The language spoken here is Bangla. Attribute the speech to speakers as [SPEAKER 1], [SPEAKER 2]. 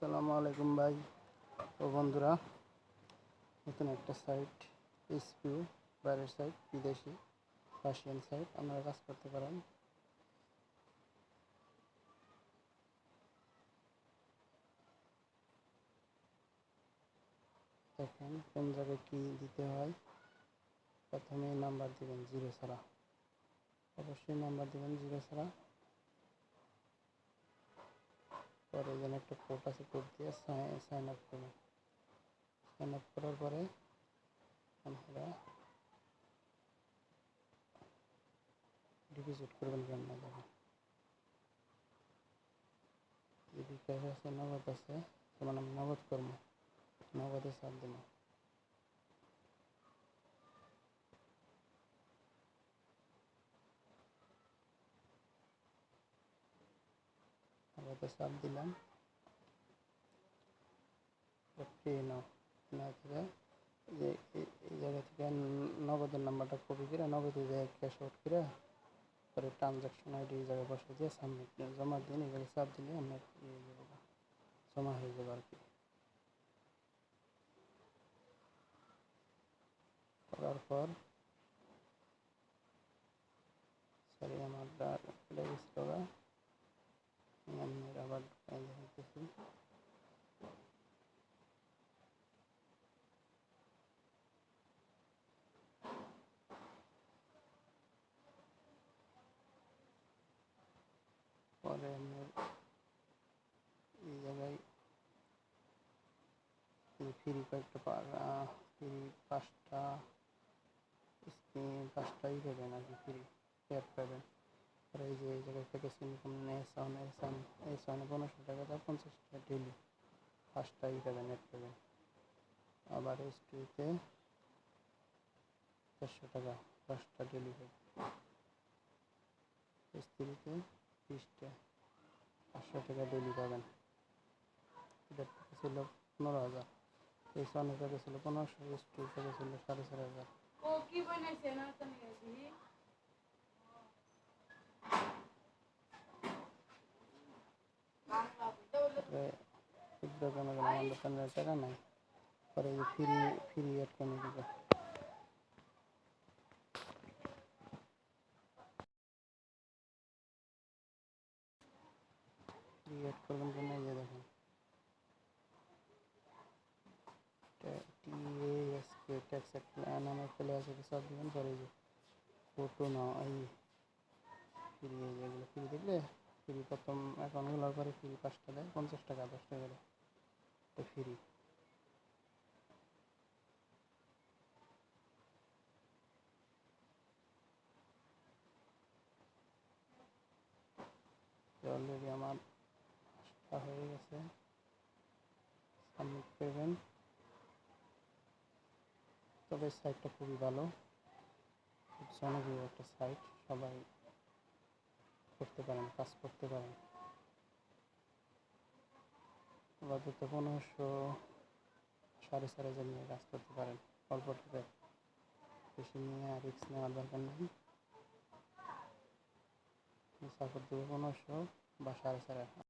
[SPEAKER 1] আসসালামু আলাইকুম ভাই ও বন্ধুরা, নতুন একটা সাইট এসপিউ বাইরের সাইট, বিদেশি রাশিয়ান সাইট আপনারা কাজ করতে পারেন। দেখেন কোন জায়গায় কী দিতে হয়। প্রথমে নাম্বার দিবেন জিরো ছাড়া, অবশ্যই নাম্বার দিবেন জিরো ছাড়া। পরে যেন একটা কোড আছে, কোড দিয়ে সাইন আপ করবেন। সাইন আপ করার পরে আপনারা ডিপোজিট করবেন কেমন দেখেন। বিকাশ আছে, নগদ আছে, যেমন আমি নগদ করবো, নগদে চাপ দেব। নগদে চাপ দিলাম, পে নাও না থেকে যে এই জায়গা থেকে নগদের নাম্বারটা কপি করে নগদের জায়গায় ক্যাশ আউট করে পরে ট্রানজাকশন আইডি এই জায়গায় বসে দিয়ে সাবমিট জমা দিন। এই জায়গায় চাপ দিলে আপনার জমা হয়ে যাবে আর কি। করার পর সরি আমার আবার দেখতেছি। পরে আপনার এই জায়গায় ফ্রি কয়েকটা ফ্রি পাঁচটা পাঁচটাই পাবেন আর কি, ফ্রি অ্যাড পাবেন। আর এই যে এই জায়গায় থেকে ইনকাম এস ওয়ানে 1500 টাকা দাও, 50 টাকা ডেলি পাঁচটাই পাবেন, অ্যাড পাবেন। আবার S2-তে 400 টাকা, 10টা ডেলি পাবেন। S3-তে 30টা, 500 টাকা ডেলি পাবেন। এটা ছিল 15,000, S1 টাকা ছিল 1500, S2 টাকা ছিল 4,500। ক্ষুদ্র কোনো আমাদের টাকা নাই, পরে ফ্রি ফ্রি অ্যাড করে দিবে। ফ্রি অ্যাড করবেন জন্য এই যে দেখেন TASK ট্যাক্স নামে চলে আসে, সব দিবেন। পরে যে ফটো না এই ফ্রি, যেগুলো ফ্রি দেখলে ফ্রি প্রথম অ্যাকাউন্ট খোলার পরে ফ্রি 5টা দেয়, 50 টাকা 10 টাকা দেয়, এটা ফ্রি। অলরেডি আমার হয়ে গেছে, সাবমিট করবেন। তবে সাইটটা খুবই ভালো, খুব জনপ্রিয় একটা সাইট, সবাই করতে পারেন, কাজ করতে পারেন। আপাতত 1500 4,500 নিয়ে কাজ করতে পারেন অল্প টাকায়, বেশি নিয়ে রিস্ক নেওয়ার দরকার নেই। সাপোর্ট দেবো 1500 বা 4,500।